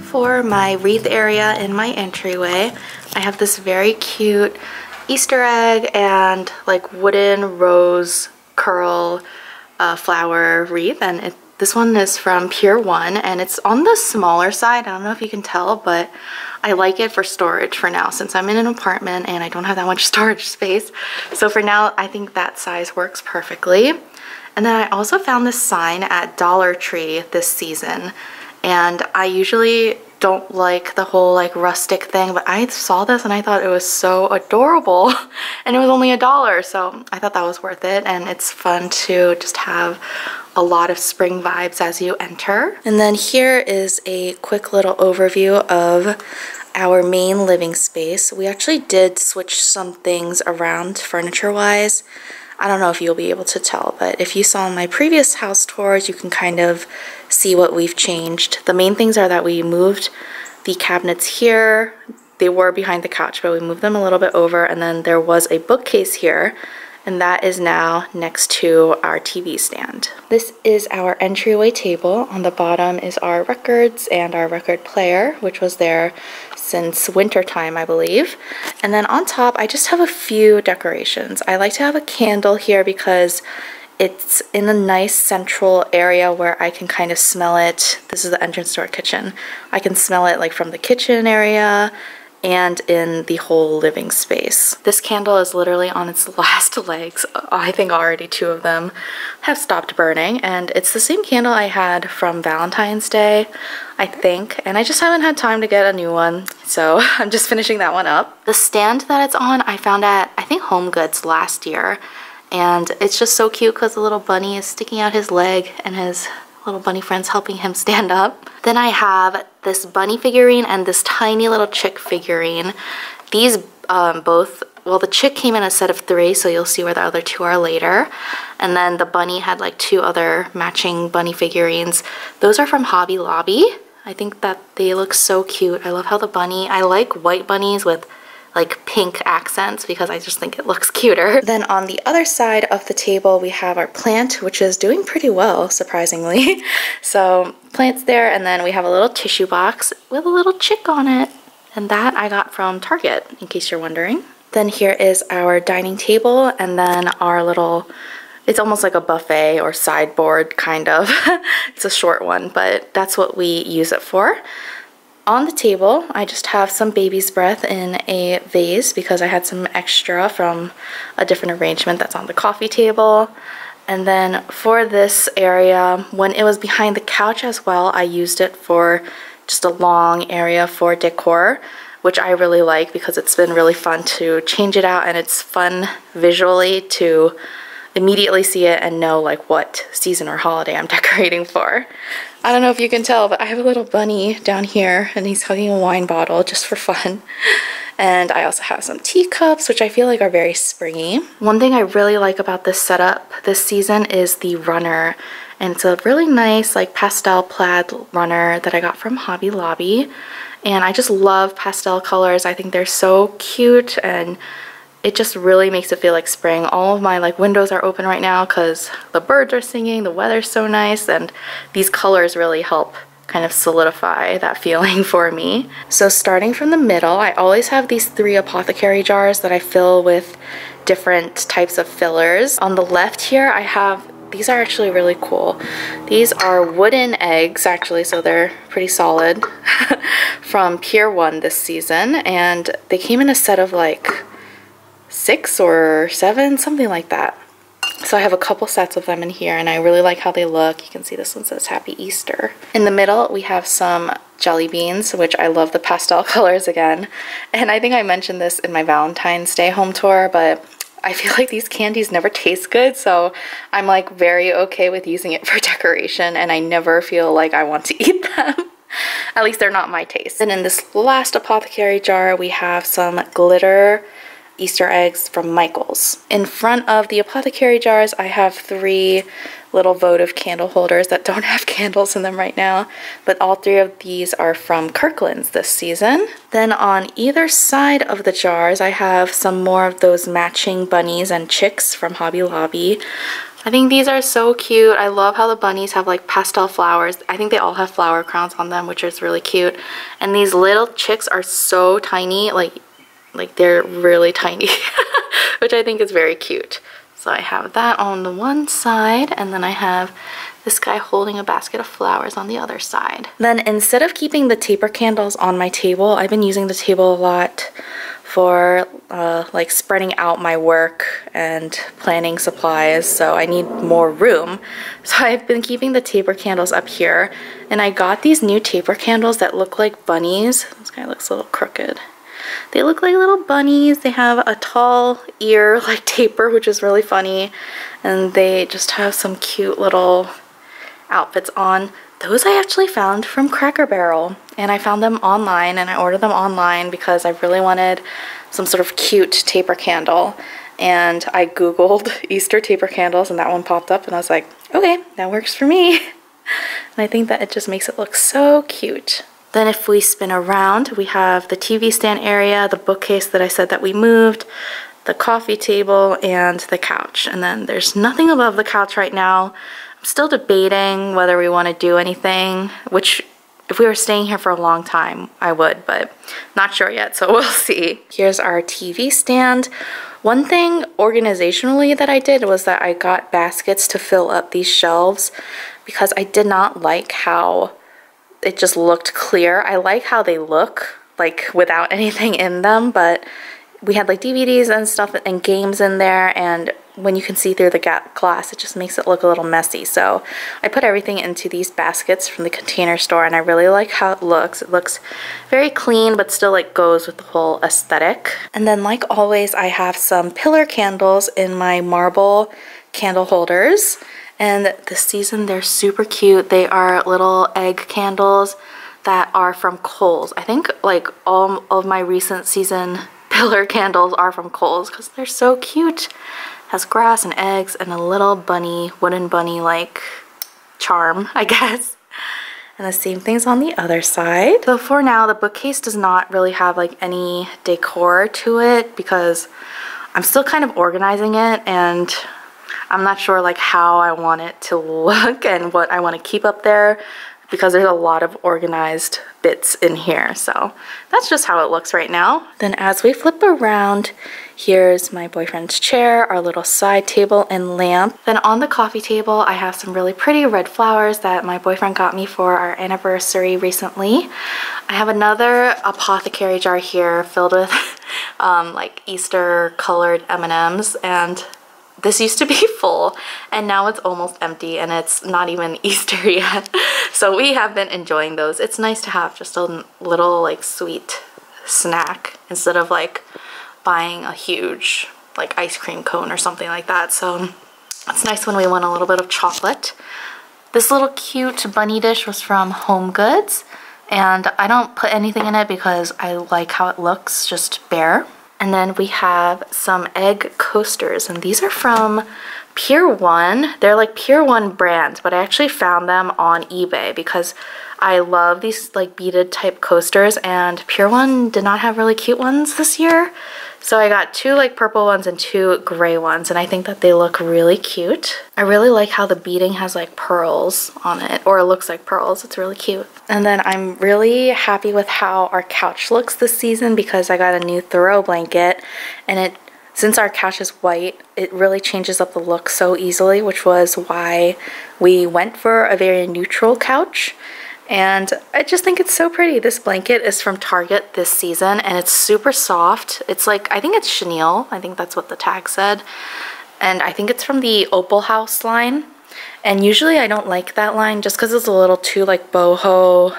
For my wreath area in my entryway, I have this very cute Easter egg and like wooden rose curl flower wreath, and this one is from Pier 1 and it's on the smaller side. I don't know if you can tell, but I like it for storage for now since I'm in an apartment and I don't have that much storage space. So for now, I think that size works perfectly. And then I also found this sign at Dollar Tree this season, and I usually don't like the whole like rustic thing, but I saw this and I thought it was so adorable and it was only $1, so I thought that was worth it. And it's fun to just have a lot of spring vibes as you enter. And then here is a quick little overview of our main living space. We actually did switch some things around furniture wise. I don't know if you'll be able to tell, but if you saw my previous house tours, you can kind of see what we've changed. The main things are that we moved the cabinets here. They were behind the couch, but we moved them a little bit over, and then there was a bookcase here, and that is now next to our TV stand. This is our entryway table. On the bottom is our records and our record player, which was there since winter time, I believe. And then on top, I just have a few decorations. I like to have a candle here because it's in a nice central area where I can kind of smell it. This is the entrance to our kitchen. I can smell it like from the kitchen area and in the whole living space. This candle is literally on its last legs. I think already 2 of them have stopped burning, and it's the same candle I had from Valentine's Day, I think, and I just haven't had time to get a new one, so I'm just finishing that one up. The stand that it's on, I found at, I think, Home Goods last year, and it's just so cute because the little bunny is sticking out his leg and his little bunny friends helping him stand up. Then I have this bunny figurine and this tiny little chick figurine. These both, well, the chick came in a set of 3, so you'll see where the other 2 are later. And then the bunny had like 2 other matching bunny figurines. Those are from Hobby Lobby. I think that they look so cute. I love how the bunny, I like white bunnies with like pink accents because I just think it looks cuter. Then on the other side of the table we have our plant, which is doing pretty well, surprisingly. So plant's there, and then we have a little tissue box with a little chick on it, and that I got from Target, in case you're wondering. Then here is our dining table, and then our little, it's almost like a buffet or sideboard kind of. It's a short one, but that's what we use it for. On the table, I just have some baby's breath in a vase because I had some extra from a different arrangement that's on the coffee table. And then for this area, when it was behind the couch as well, I used it for just a long area for decor, which I really like because it's been really fun to change it out, and it's fun visually to immediately see it and know like what season or holiday I'm decorating for. I don't know if you can tell, but I have a little bunny down here and he's hugging a wine bottle just for fun. And I also have some teacups, which I feel like are very springy. One thing I really like about this setup this season is the runner. And it's a really nice like pastel plaid runner that I got from Hobby Lobby. And I just love pastel colors. I think they're so cute, and it just really makes it feel like spring. All of my like windows are open right now because the birds are singing, the weather's so nice, and these colors really help kind of solidify that feeling for me. So starting from the middle, I always have these 3 apothecary jars that I fill with different types of fillers. On the left here, I have, these are actually really cool. These are wooden eggs actually, so they're pretty solid, from Pier 1 this season, and they came in a set of like 6 or 7, something like that. So I have a couple sets of them in here, and I really like how they look. You can see this one says Happy Easter. In the middle, we have some jelly beans, which I love the pastel colors again. And I think I mentioned this in my Valentine's Day home tour, but I feel like these candies never taste good, so I'm like very okay with using it for decoration, and I never feel like I want to eat them. At least they're not my taste. And in this last apothecary jar, we have some glitter Easter eggs from Michaels. In front of the apothecary jars, I have 3 little votive candle holders that don't have candles in them right now, but all 3 of these are from Kirkland's this season. Then on either side of the jars, I have some more of those matching bunnies and chicks from Hobby Lobby. I think these are so cute. I love how the bunnies have like pastel flowers. I think they all have flower crowns on them, which is really cute. And these little chicks are so tiny, like they're really tiny, which I think is very cute. So I have that on the one side, and then I have this guy holding a basket of flowers on the other side. Then instead of keeping the taper candles on my table, I've been using the table a lot for like spreading out my work and planning supplies, so I need more room. So I've been keeping the taper candles up here, and I got these new taper candles that look like bunnies. This guy looks a little crooked. They look like little bunnies. They have a tall ear like taper, which is really funny, and they just have some cute little outfits on. Those I actually found from Cracker Barrel, and I found them online, and I ordered them online because I really wanted some sort of cute taper candle. And I googled Easter taper candles, and that one popped up, and I was like, okay, that works for me. And I think that it just makes it look so cute. Then if we spin around, we have the TV stand area, the bookcase that I said that we moved, the coffee table, and the couch. And then there's nothing above the couch right now. I'm still debating whether we want to do anything, which if we were staying here for a long time, I would, but not sure yet, so we'll see. Here's our TV stand. One thing organizationally that I did was that I got baskets to fill up these shelves because I did not like how it just looked clear. I like how they look, like without anything in them, but we had like DVDs and stuff and games in there, and when you can see through the glass, it just makes it look a little messy. So I put everything into these baskets from the Container Store, and I really like how it looks. It looks very clean, but still like goes with the whole aesthetic. And then like always, I have some pillar candles in my marble candle holders. And this season, they're super cute. They are little egg candles that are from Kohl's. I think like all of my recent season pillar candles are from Kohl's because they're so cute. Has grass and eggs and a little bunny, wooden bunny like charm, I guess. And the same thing's on the other side. So for now, the bookcase does not really have like any decor to it because I'm still kind of organizing it, and I'm not sure like how I want it to look and what I want to keep up there because there's a lot of organized bits in here. So that's just how it looks right now. Then as we flip around, here's my boyfriend's chair, our little side table and lamp. Then on the coffee table, I have some really pretty red flowers that my boyfriend got me for our anniversary recently. I have another apothecary jar here filled with like Easter colored M&Ms, and this used to be full and now it's almost empty and it's not even Easter yet. So we have been enjoying those. It's nice to have just a little like sweet snack instead of like buying a huge like ice cream cone or something like that. So it's nice when we want a little bit of chocolate. This little cute bunny dish was from Home Goods, and I don't put anything in it because I like how it looks, just bare. And then we have some egg coasters, and these are from Pier 1. They're like Pier 1 brands, but I actually found them on eBay because I love these like beaded type coasters, and Pier 1 did not have really cute ones this year. So I got 2 like purple ones and 2 gray ones, and I think that they look really cute. I really like how the beading has like pearls on it, or it looks like pearls. It's really cute. And then I'm really happy with how our couch looks this season because I got a new throw blanket, and since our couch is white, it really changes up the look so easily, which was why we went for a very neutral couch. And I just think it's so pretty. This blanket is from Target this season, and it's super soft. It's like, I think it's chenille. I think that's what the tag said. And I think it's from the Opal House line. And usually I don't like that line just because it's a little too like boho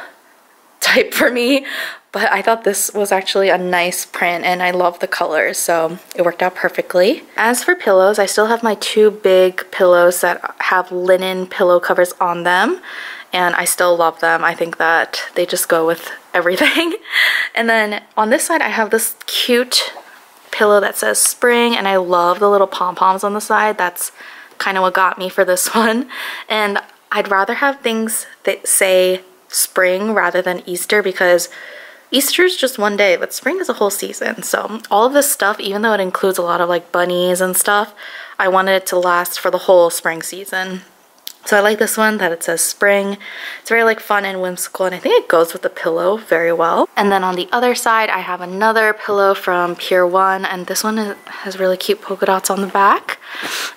type for me. But I thought this was actually a nice print, and I love the colors, so it worked out perfectly. As for pillows, I still have my 2 big pillows that have linen pillow covers on them, and I still love them. I think that they just go with everything. And then on this side, I have this cute pillow that says spring, and I love the little pom-poms on the side. That's kind of what got me for this one. And I'd rather have things that say spring rather than Easter because Easter's just one day, but spring is a whole season. So all of this stuff, even though it includes a lot of like bunnies and stuff, I wanted it to last for the whole spring season. So I like this one that it says spring. It's very like fun and whimsical, and I think it goes with the pillow very well. And then on the other side, I have another pillow from Pier 1, and this one has really cute polka dots on the back.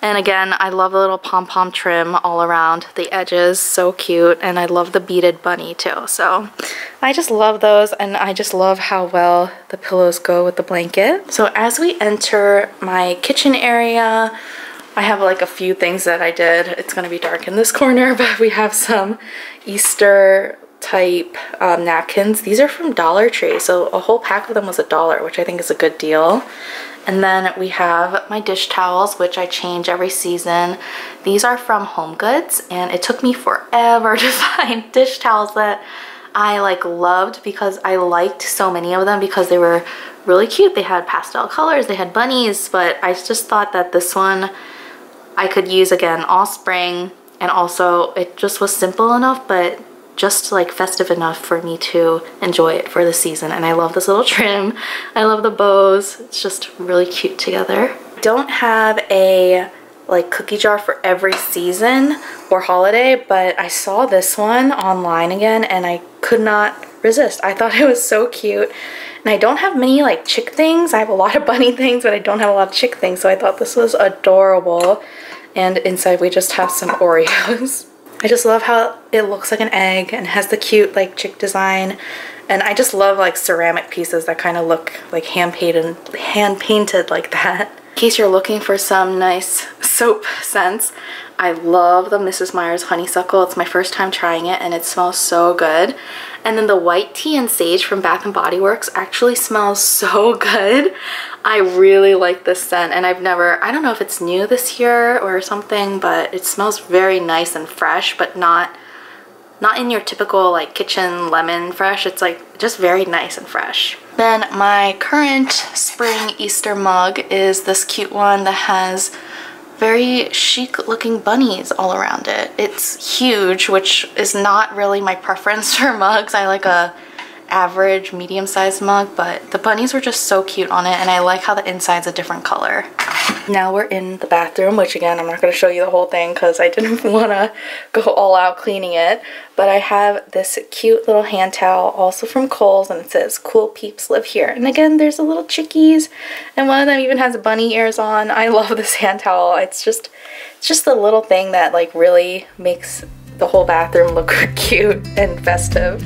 And again, I love the little pom-pom trim all around the edges, so cute. And I love the beaded bunny too. So I just love those, and I just love how well the pillows go with the blanket. So as we enter my kitchen area, I have like a few things that I did. It's gonna be dark in this corner, but we have some Easter type napkins. These are from Dollar Tree, so a whole pack of them was $1, which I think is a good deal. And then we have my dish towels, which I change every season. These are from HomeGoods, and it took me forever to find dish towels that I like loved, because I liked so many of them because they were really cute. They had pastel colors, they had bunnies, but I just thought that this one I could use again all spring, and also it just was simple enough but just like festive enough for me to enjoy it for the season. And I love this little trim. I love the bows. It's just really cute together. I don't have a like cookie jar for every season or holiday, but I saw this one online again and I could not resist. I thought it was so cute. And I don't have many like chick things. I have a lot of bunny things, but I don't have a lot of chick things, so I thought this was adorable. And inside we just have some Oreos. I just love how it looks like an egg and has the cute like chick design. And I just love like ceramic pieces that kind of look like hand painted like that. In case you're looking for some nice soap scents, I love the Mrs. Meyer's Honeysuckle. It's my first time trying it and it smells so good. And then the White Tea and Sage from Bath & Body Works actually smells so good. I really like this scent, and I don't know if it's new this year or something, but it smells very nice and fresh, but not in your typical like kitchen lemon fresh. It's like just very nice and fresh. Then my current spring Easter mug is this cute one that has very chic looking bunnies all around it. It's huge, which is not really my preference for mugs. I like a average medium-sized mug, but the bunnies were just so cute on it, and I like how the inside's a different color. Now we're in the bathroom, which again, I'm not going to show you the whole thing because I didn't want to go all out cleaning it, but I have this cute little hand towel also from Kohl's, and it says "Cool Peeps Live Here." And again, there's the little chickies, and one of them even has bunny ears on. I love this hand towel. It's just the little thing that like really makes the whole bathroom look cute and festive.